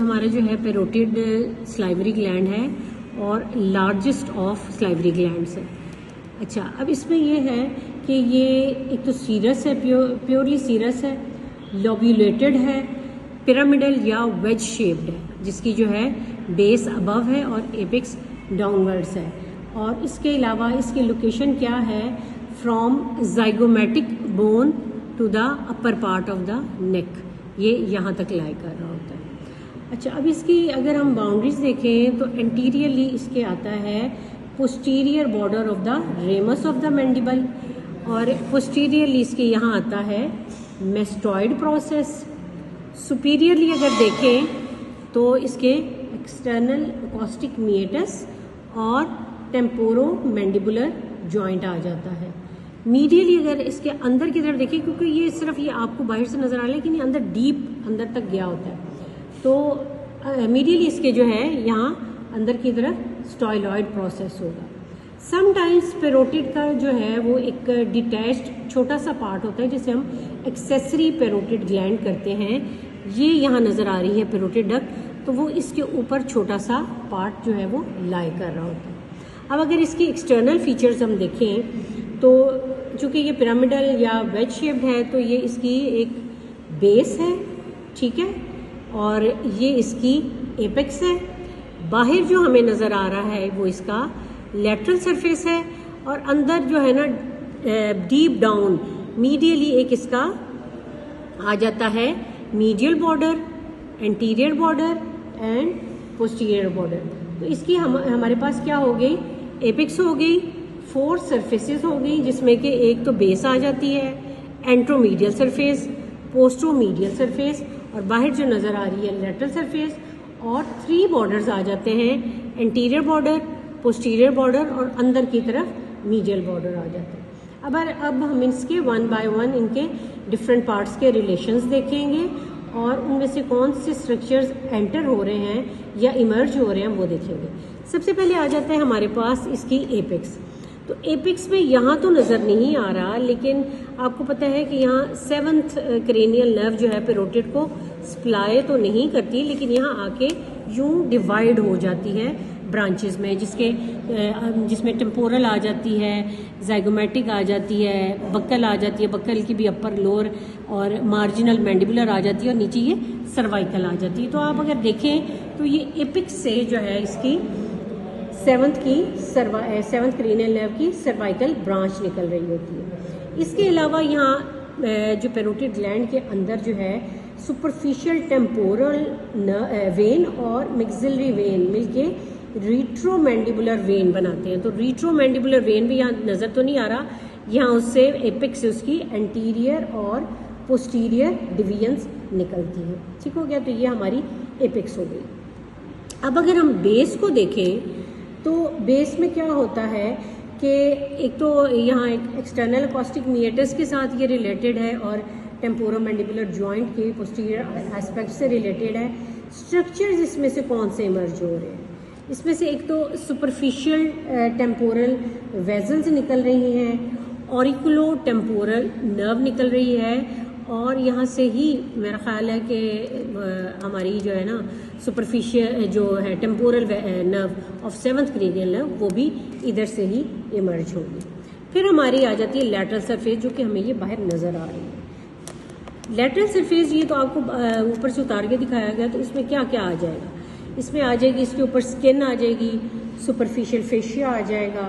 हमारा जो है पेरोटिड सलाइवरी ग्लैंड है और लार्जेस्ट ऑफ सलाइवरी ग्लैंड्स है। अच्छा, अब इसमें ये है कि ये एक तो सीरस है, प्योरली सीरस है, लोब्यूलेटेड है, पिरामिडल या वेज शेप्ड है, जिसकी जो है बेस अबव है और एपेक्स डाउनवर्ड्स है। और इसके अलावा इसकी लोकेशन क्या है, from zygomatic bone to the upper part of the neck, ये यहाँ तक लाई कर रहा होता है। अच्छा, अब इसकी अगर हम बाउंड्रीज देखें तो एंटीरियरली इसके आता है posterior border of the ramus of the mandible, और पोस्टीरियरली इसके यहाँ आता है मेस्टॉइड प्रोसेस। सुपीरियरली अगर देखें तो इसके एक्सटर्नल अकॉस्टिक मीएटस और टेम्पोरो मैंडिबुलर जॉइंट आ जाता है। मीडियली अगर इसके अंदर की तरफ देखें, क्योंकि ये सिर्फ ये आपको बाहर से नजर आ रहा है लेकिन ये अंदर डीप अंदर तक गया होता है, तो मीडियली इसके जो है यहाँ अंदर की तरफ स्टाइलॉइड प्रोसेस होगा। समटाइम्स पेरोटिड का जो है वो एक डिटैच्ड छोटा सा पार्ट होता है जिसे हम एक्सेसरी पेरोटिड ग्लैंड करते हैं। ये यहाँ नज़र आ रही है पेरोटिड डक्ट, तो वो इसके ऊपर छोटा सा पार्ट जो है वो लाई कर रहा होता है। अब अगर इसकी एक्सटर्नल फीचर्स हम देखें तो चूँकि ये पिरामिडल या वेज शेप्ड है तो ये इसकी एक बेस है, ठीक है, और ये इसकी एपेक्स है। बाहर जो हमें नज़र आ रहा है वो इसका लेटरल सरफेस है, और अंदर जो है ना डीप डाउन मीडियली एक इसका आ जाता है medial border, anterior border and posterior border. तो इसकी हमारे पास क्या हो गई, एपेक्स हो गई, 4 सरफेसेस हो गई, जिसमें कि एक तो बेस आ जाती है, एंट्रोमीडियल सरफेस, पोस्टोमीडियल सरफेस, और बाहर जो नज़र आ रही है लेटरल सरफेस, और 3 बॉर्डर्स आ जाते हैं, एंटीरियर बॉर्डर, पोस्टीरियर बॉर्डर और अंदर की तरफ मीडियल बॉर्डर आ जाता है। अब हम इसके 1 बाय 1 इनके डिफरेंट पार्ट्स के रिलेशंस देखेंगे और उनमें से कौन से स्ट्रक्चर्स एंटर हो रहे हैं या इमर्ज हो रहे हैं वो देखेंगे। सबसे पहले आ जाता है हमारे पास इसकी एपेक्स। तो एपेक्स में यहाँ तो नज़र नहीं आ रहा, लेकिन आपको पता है कि यहाँ 7th क्रेनियल नर्व जो है पेरोटिड को सप्लाई तो नहीं करती, लेकिन यहाँ आके यूं डिवाइड हो जाती है ब्रांचेस में, जिसमें टेम्पोरल आ जाती है, जाइगोमेटिक आ जाती है, बक्कल आ जाती है, बक्कल की भी अपर लोअर और मार्जिनल मैंडिबुलर आ जाती है, और नीचे ये सर्वाइकल आ जाती है। तो आप अगर देखें तो ये एपेक्स से जो है इसकी 7th क्रेनियल नर्व की सर्वाइकल ब्रांच निकल रही होती है। इसके अलावा यहाँ जो पेरोटिड ग्लैंड के अंदर जो है सुपरफिशियल टेम्पोरल वेन और मैक्सिलरी वेन मिलके रीट्रोमैंडिबुलर वेन बनाते हैं। तो रीट्रोमैंडिबुलर वेन भी यहाँ नज़र तो नहीं आ रहा, यहाँ उससे एपेक्स से उसकी एंटीरियर और पोस्टीरियर डिवीजन्स निकलती हैं। ठीक हो गया, तो ये हमारी एपेक्स हो गई। अब अगर हम बेस को देखें तो बेस में क्या होता है कि एक तो यहाँ एक एक्सटर्नल अकॉस्टिक मीएटस के साथ ये रिलेटेड है और टेम्पोरोमैंडिबुलर जॉइंट के पोस्टीरियर एस्पेक्ट से रिलेटेड है। स्ट्रक्चर्स इसमें से कौन से इमर्ज हो रहे हैं, इसमें से एक तो सुपरफिशियल टेम्पोरल वेजल्स निकल रही हैं, ऑरिकुलो टेम्पोरल नर्व निकल रही है, और यहाँ से ही मेरा ख्याल है कि हमारी जो है ना सुपरफिशियल जो है temporal nerve of 7th cranial nerve वो भी इधर से ही इमर्ज होगी। फिर हमारी आ जाती है लैटरल सरफेस, जो कि हमें ये बाहर नज़र आ रही है। लैटरल सरफेस ये तो आपको ऊपर से उतार के दिखाया गया, तो इसमें क्या क्या आ जाएगा, इसमें आ जाएगी इसके ऊपर स्किन आ जाएगी, सुपरफिशियल फेशिया आ जाएगा,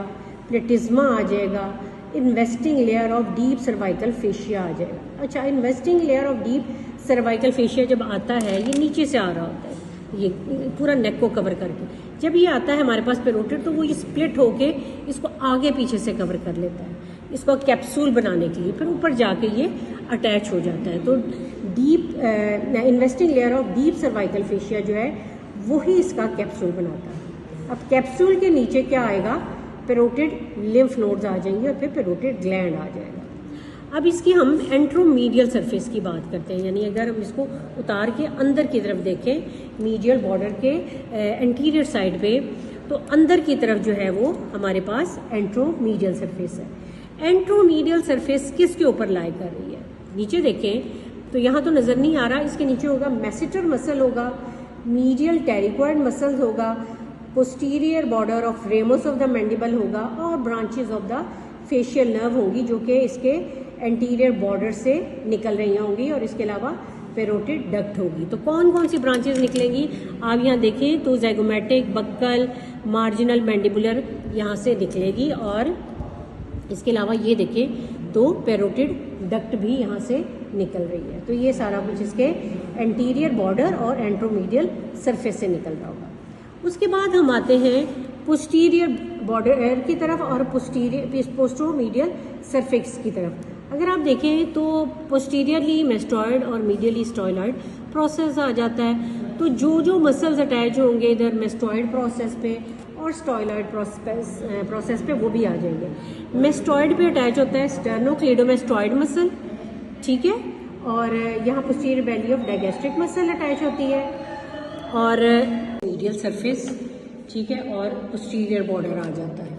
प्लेटिज्मा आ जाएगा, investing layer of deep cervical fascia आ जाएगा। अच्छा, investing layer of deep cervical fascia जब आता है ये नीचे से आ रहा होता है, ये पूरा नेक को कवर करके जब ये आता है हमारे पास पेरोटिड, तो वो ये स्प्लिट होके इसको आगे पीछे से कवर कर लेता है, इसको कैप्सूल बनाने के लिए, फिर ऊपर जाके ये अटैच हो जाता है। तो deep investing layer of deep cervical fascia जो है वही इसका कैप्सूल बनाता है। अब कैप्सूल के नीचे क्या आएगा, पेरोटिड लिम्फ नोड्स आ जाएंगे और फिर पेरोटिड ग्लैंड आ जाएगा। अब इसकी हम एंट्रोमीडियल सरफेस की बात करते हैं, यानी अगर हम इसको उतार के अंदर की तरफ देखें मीडियल बॉर्डर के एंटीरियर साइड पे, तो अंदर की तरफ जो है वो हमारे पास एंट्रोमीडियल सरफेस है। एंट्रोमीडियल सरफेस किसके ऊपर लाई कर रही है, नीचे देखें तो यहाँ तो नज़र नहीं आ रहा, इसके नीचे होगा मैसेटर मसल होगा, मीडियल टेरिकोइड मसल्स होगा, posterior border of ramus of the mandible होगा और branches of the facial nerve होंगी जो कि इसके एंटीरियर बॉर्डर से निकल रही होंगी, और इसके अलावा पेरोटिड डक्ट होगी। तो कौन कौन सी ब्रांचेस निकलेंगी आप यहाँ देखें तो ज़ाइगोमैटिक, बक्कल, मार्जिनल मैंडिबुलर यहाँ से निकलेगी, और इसके अलावा ये देखें तो पेरोटिड डक्ट भी यहाँ से निकल रही है। तो ये सारा कुछ इसके एंटीरियर बॉर्डर और एंट्रोमीडियल सरफेस से निकल रहा होगा। उसके बाद हम आते हैं पोस्टीरियर बॉर्डर की तरफ और पोस्टरोमीडियल सरफेस की तरफ। अगर आप देखें तो पोस्टीरियरली मेस्टॉइड और मीडियली स्टॉइलॉइड प्रोसेस आ जाता है। तो जो मसल्स अटैच होंगे इधर मेस्टॉइड प्रोसेस पे और स्टॉइलॉइड प्रोसेस पे वो भी आ जाएंगे। मेस्टॉइड पे अटैच होता है स्टर्नोक्लेडोमेस्टॉइड मसल, ठीक है, और यहाँ posterior belly of digastric muscle attach होती है, और मीडियल सरफेस, ठीक है, और पोस्टीरियर बॉर्डर आ जाता है।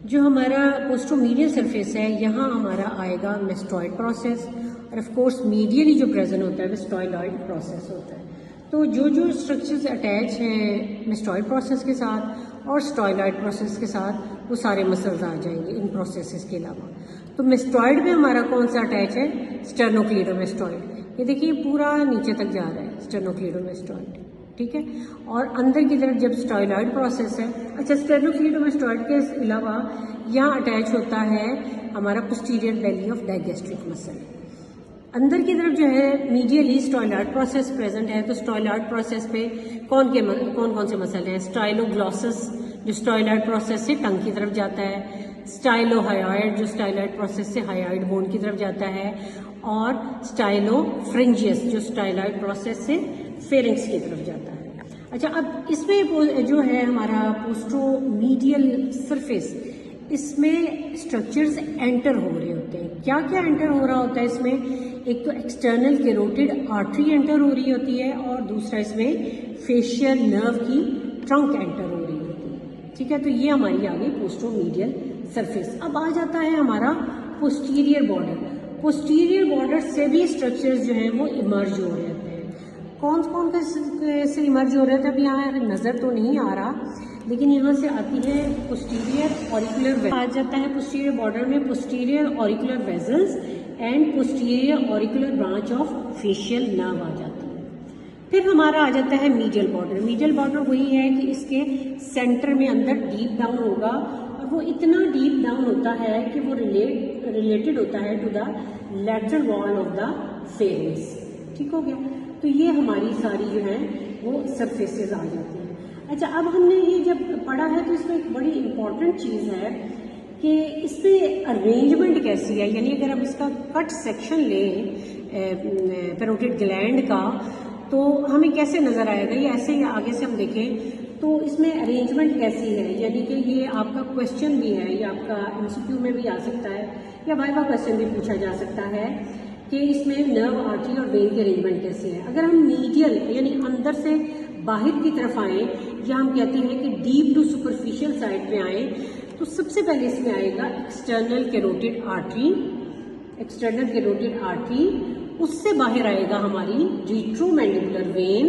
जो हमारा पोस्टरोमीडियल सरफेस है यहाँ हमारा आएगा मेस्टॉइड प्रोसेस, और ऑफ कोर्स मीडियली जो प्रेजेंट होता है वो स्टॉइलॉइड प्रोसेस होता है। तो जो स्ट्रक्चर्स अटैच हैं मेस्टॉइड प्रोसेस के साथ और स्टॉइलॉइड प्रोसेस के साथ वो सारे मसल्स आ जाएंगे इन प्रोसेसेस के अलावा। तो मेस्टॉइड में हमारा कौन सा अटैच है? स्टर्नोक्लेडोमेस्टॉइड। ये देखिए पूरा नीचे तक जा रहा है स्टर्नोक्लेडोमेस्टॉइड, ठीक है, और अंदर की तरफ जब स्टॉइलॉइड प्रोसेस है। अच्छा, स्टर्नोक्लेडोमेस्टॉइड के अलावा यहाँ अटैच होता है हमारा posterior belly of digastric muscle. अंदर की तरफ जो है मीडियली स्टॉइलॉइड प्रोसेस प्रेजेंट है। तो स्टॉइलॉइड प्रोसेस पे कौन कौन से मसल हैं? स्टाइलोग्लॉसस जो स्टॉइलॉइड प्रोसेस से टंग की तरफ जाता है, स्टाइलोहायोइड जो स्टाइलॉइड प्रोसेस से हायोइड बोन की तरफ जाता है, और स्टाइलोफ्रिंजियस जो स्टाइलॉइड प्रोसेस से फेरिंक्स की तरफ जाता है। अच्छा, अब इसमें जो है हमारा पोस्टरोमीडियल सरफेस, इसमें स्ट्रक्चर्स एंटर हो रहे होते हैं। क्या क्या एंटर हो रहा होता है इसमें? एक तो एक्सटर्नल कैरोटिड आर्टरी एंटर हो रही होती है, और दूसरा इसमें फेशियल नर्व की ट्रंक एंटर हो रही होती है, ठीक है। तो ये हमारी आ गई पोस्टरोमीडियल सरफेस। अब आ जाता है हमारा पोस्टीरियर बॉर्डर। पोस्टीरियर बॉर्डर से भी स्ट्रक्चर्स जो हैं वो इमर्ज हो रहे होते हैं। कौन कौन से इमर्ज हो रहे थे अभी यहाँ नज़र तो नहीं आ रहा, लेकिन यहाँ से आती है पोस्टीरियर ऑरिकुलर आ जाता है पोस्टीरियर बॉर्डर में posterior auricular vessels and posterior auricular branch of facial nerve आ जाती है। फिर हमारा आ जाता है मीडियल बॉर्डर। मीडियल बॉर्डर वही है कि इसके सेंटर में अंदर डीप डाउन होगा, और वो इतना डीप डाउन होता है कि वो रिलेटेड होता है to the lateral wall of the pharynx, ठीक हो गया। तो ये हमारी सारी जो है वो सरफेसेस आ जाती हैं। अच्छा, अब हमने ये जब पढ़ा है तो इसमें एक बड़ी इंपॉर्टेंट चीज़ है कि इस पर अरेंजमेंट कैसी है, यानी अगर हम इसका कट सेक्शन लें पैरोटिड ग्लैंड का तो हमें कैसे नज़र आएगा। ये ऐसे ही आगे से हम देखें तो इसमें अरेंजमेंट कैसी है, यानी कि ये आपका क्वेश्चन भी है, ये आपका एमसीक्यू में भी आ सकता है या वाइवा क्वेश्चन भी पूछा जा सकता है कि इसमें नर्व, आर्टरी और वेन की अरेंजमेंट कैसी है। अगर हम मीडियल यानी अंदर से बाहर की तरफ आए, या हम कहते हैं कि डीप टू सुपरफिशियल साइड पे आए, तो सबसे पहले इसमें आएगा external carotid artery. External carotid artery, उससे बाहर आएगा हमारी रिट्रोमैंडिबुलर वेन,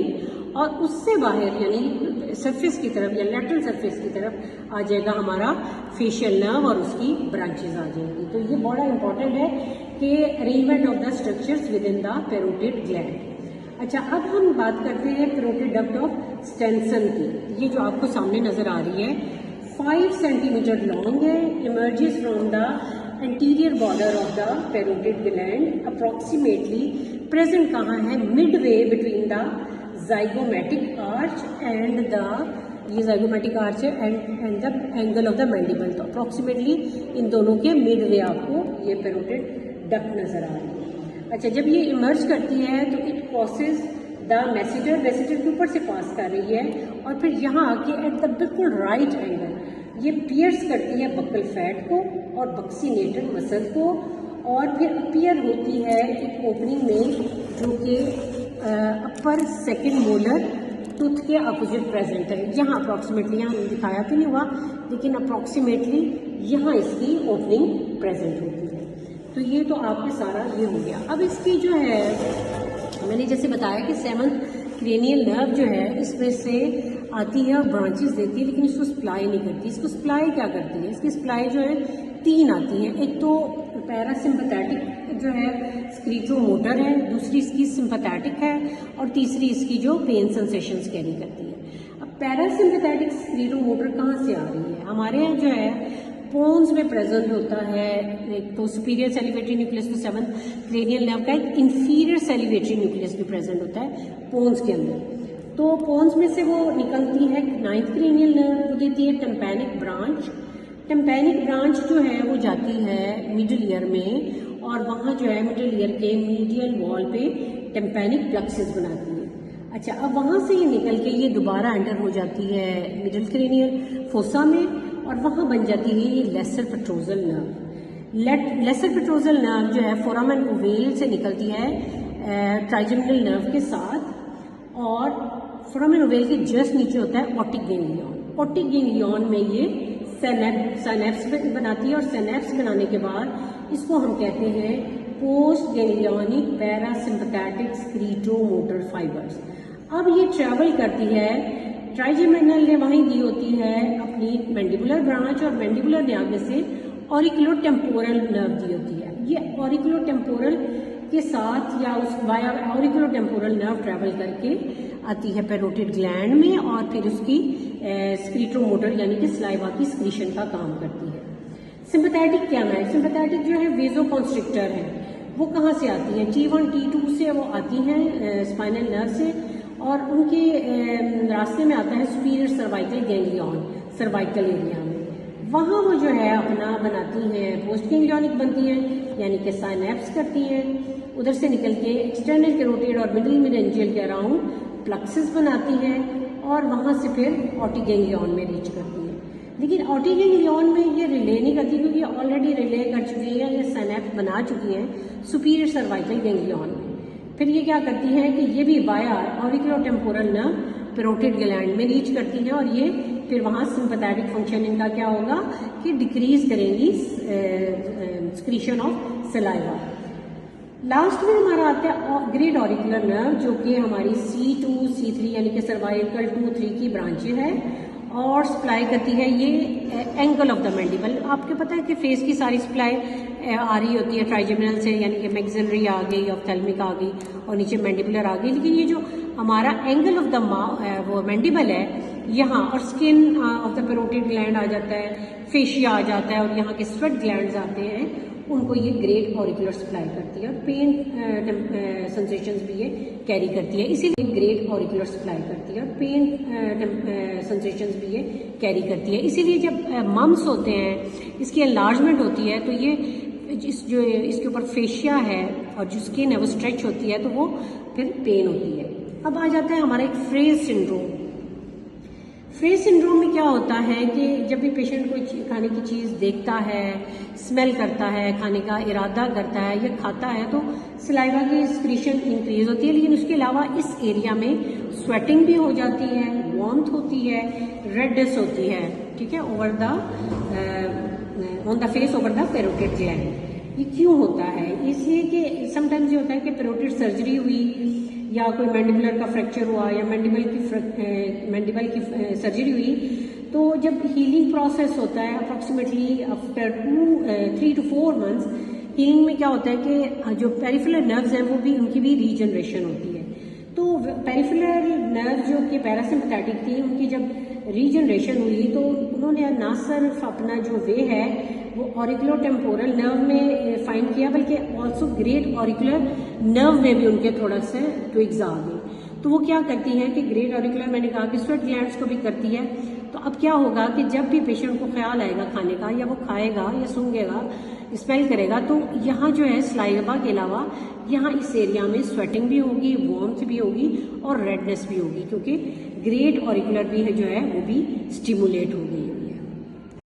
और उससे बाहर यानी सरफेस की तरफ या लैटरल सरफेस की तरफ आ जाएगा हमारा फेशियल नर्व और उसकी ब्रांचेस आ जाएंगी। तो ये बड़ा इंपॉर्टेंट है कि arrangement of the structures with in the parotid gland. अच्छा, अब हम बात करते हैं पैरोटिड डक्ट ऑफ स्टेंसन की। ये जो आपको सामने नजर आ रही है 5 सेंटीमीटर लॉन्ग है, emerges from the anterior border of the parotid gland, approximately present कहाँ है? Midway between the zygomatic arch and the ये zygomatic arch है and the angle of the mandible। तो अप्रोक्सीमेटली इन दोनों के मिडवे आपको ये पैरोटिड डक्ट नजर आ रही है। अच्छा, जब ये इमर्ज करती है तो इट क्रॉसेस द मेसिटर के ऊपर से पास कर रही है, और फिर यहाँ आके एट द बिल्कुल राइट एंगल ये पियर्स करती है बक्कल फैट को और बक्सीनेटर मसल को, और फिर अपीयर होती है एक ओपनिंग में जो कि अपर सेकेंड मोलर टूथ के अपोजिट प्रेजेंट है। यहाँ अप्रॉक्सीमेटली, यहाँ दिखाया तो नहीं हुआ लेकिन अप्रॉक्सीमेटली यहाँ इसकी ओपनिंग प्रेजेंट होती है। तो ये तो आपके सारा ये हो गया। अब इसकी जो है मैंने जैसे बताया कि 7th क्रेनियल नर्व जो है इसमें से आती है और ब्रांचेस देती है, लेकिन इसको सप्लाई नहीं करती। इसको सप्लाई क्या करती है? इसकी सप्लाई जो है 3 आती है। एक तो पैरासिम्पथेटिक जो है स्क्रीटोमोटर है, दूसरी इसकी सिंपैथेटिक है और तीसरी इसकी जो पेन सेंसेशंस कैरी करती है। अब पैरासिम्पथेटिक स्क्रीटोमोटर कहाँ से आ रही है? हमारे यहाँ जो है पोन्स में प्रेजेंट होता है। एक तो सुपीरियर सेलिवेटरी न्यूक्लियस तो 7th क्रेनियल नर्व का, एक इंफीरियर सेलिवेटरी न्यूक्लियस भी प्रेजेंट होता है पोन्स के अंदर। तो पोन्स में से वो निकलती है 9th क्रेनियल नर्व, वो देती है टिम्पैनिक ब्रांच। टिम्पैनिक ब्रांच जो है वो जाती है मिडिल ईयर में, और वहाँ जो है मिडिल ईयर के मीडियल वॉल पे टिम्पैनिक प्लक्सेस बनाती है। अच्छा, अब वहाँ से ये निकल के ये दोबारा एंटर हो जाती है मिडिल क्रेनियल फोसा में, और वहाँ बन जाती है ये lesser petrosal nerve. Lesser petrosal nerve जो है फोरामेन ओवेल से निकलती है ट्राइजेमिनल नर्व के साथ, और फोरामेन ओवेल के जस्ट नीचे होता है ऑप्टिक गैंग्लियन। ऑप्टिक गैंग्लियन में ये सिनैप्स बनाती है, और सिनैप्स बनाने के बाद इसको हम कहते हैं पोस्ट गैंग्लियोनिक पैरासिम्पथेटिक स्क्रीटोमोटर फाइबर्स। अब ये ट्रैवल करती है, ट्राइजेमिनल ने वहीं दी होती है अपनी मैंडिबुलर ब्रांच, और मैंडिबुलर ने आगे से ऑरिकुलोटेम्पोरल नर्व दी होती है। ये ऑरिकुलोटेम्पोरल के साथ या उस वाया ऑरिकुलोटेम्पोरल नर्व ट्रैवल करके आती है पैरोटिड ग्लैंड में, और फिर उसकी स्क्रीटोमोटर यानी कि सलाइवा की स्क्रीशन का काम करती है। सिंपैथेटिक क्या है? सिंपैथेटिक जो है वेजोकॉन्स्ट्रिक्टर है। वो कहाँ से आती है? T1 T2 से वो आती हैं स्पाइनल नर्व से, और उनके रास्ते में आता है superior cervical ganglion cervical area में। वहाँ वो जो है अपना बनाती हैं पोस्ट गैंग्लियोनिक बनती हैं, यानी कि साइनैप्स करती हैं। उधर से निकल के एक्सटर्नल कैरोटिड और मिडिल मेनिंजियल के अराउंड प्लक्सेस बनाती हैं, और वहाँ से फिर ऑप्टिक गैंग्लियन में रीच करती है। लेकिन ऑप्टिक गैंग्लियन में ये रिले नहीं करती, क्योंकि ऑलरेडी रिले कर चुकी है, ये साइनैप्स बना चुकी हैं सुपीरियर सर्वाइकल गैंग्लियन में। फिर ये क्या करती है कि ये भी वाया ऑरिकुलोटेम्पोरल नर्व पैरोटिड ग्लैंड में रीच करती है, और ये फिर वहाँ सिंपैथेटिक फंक्शन इनका क्या होगा कि डिक्रीज करेंगी स्क्रीशन ऑफ सलाइवा। लास्ट में हमारा आता है ग्रेट ऑरिकुलर नर्व, जो कि हमारी C2 C3 यानी कि सर्वाइकल 2-3 की ब्रांचेज है, और सप्लाई करती है ये एंगल ऑफ द मैंडिबल। आपको पता है कि फेस की सारी सप्लाई आ रही होती है ट्राइजेमिनल से, यानी कि मैक्सिलरी आ गई, ऑप्थेल्मिक आ गई, और नीचे मैंडिबुलर आ गई। लेकिन ये जो हमारा एंगल ऑफ द वो मैंडिबल है यहाँ, और skin of the parotid gland आ जाता है, फेशिया आ जाता है, और यहाँ के स्वेट ग्लैंड्स आते हैं, उनको ये ग्रेट ऑरिकुलर सप्लाई करती है, और पेन सेंसेशंस भी ये कैरी करती है, इसीलिए ग्रेट ऑरिकुलर सप्लाई करती है, और पेन सेंसेशंस भी ये कैरी करती है। इसीलिए जब मम्स होते हैं, इसकी एनलार्जमेंट होती है, तो ये जो इसके ऊपर फेशिया है और जो स्किन है वो स्ट्रेच होती है, तो वो फिर पेन होती है। अब आ जाता है हमारा एक फ्रेज सिंड्रोम। फ्रेज सिंड्रोम में क्या होता है कि जब भी पेशेंट कोई खाने की चीज़ देखता है, स्मेल करता है, खाने का इरादा करता है या खाता है, तो सलाइवा की स्क्रीशन इंक्रीज होती है, लेकिन उसके अलावा इस एरिया में स्वेटिंग भी हो जाती है, वार्मथ होती है, रेडनेस होती है, ठीक है, over the on the face over the parotid gland. ये क्यों होता है? इसलिए कि समटाइम्स ये होता है कि पैरोटिड सर्जरी हुई, या कोई मैंडिबुलर का फ्रैक्चर हुआ, या मैंडिबल की सर्जरी हुई, तो जब हीलिंग प्रोसेस होता है approximately after 3 to 4 months, healing में क्या होता है कि जो पेरिफेरल नर्व्स हैं वो भी उनकी भी रीजनरेशन होती है। तो पेरिफेरल नर्व जो कि पैरासिम्पथेटिक थी, उनकी जब रीजनरेशन हुई तो उन्होंने ना सिर्फ अपना जो वे है वो ऑरिकुलोटेम्पोरल नर्व में फाइंड किया, बल्कि ऑल्सो ग्रेट ऑरिकुलर नर्व में भी उनके थोड़ा से ट्विग्स आ गए। तो वो क्या करती हैं कि ग्रेट ऑरिकुलर, मैंने कहा कि स्वेट ग्लैंड्स को भी करती है। तो अब क्या होगा कि जब भी पेशेंट को ख्याल आएगा खाने का, या वो खाएगा या सूंघेगा, स्मेल करेगा, तो यहाँ जो है सलाइवा के अलावा यहाँ इस एरिया में स्वेटिंग भी होगी, वार्मथ भी होगी, और रेडनेस भी होगी, क्योंकि ग्रेट ऑरिकुलर भी है जो है वो भी स्टिमुलेट हो गई है।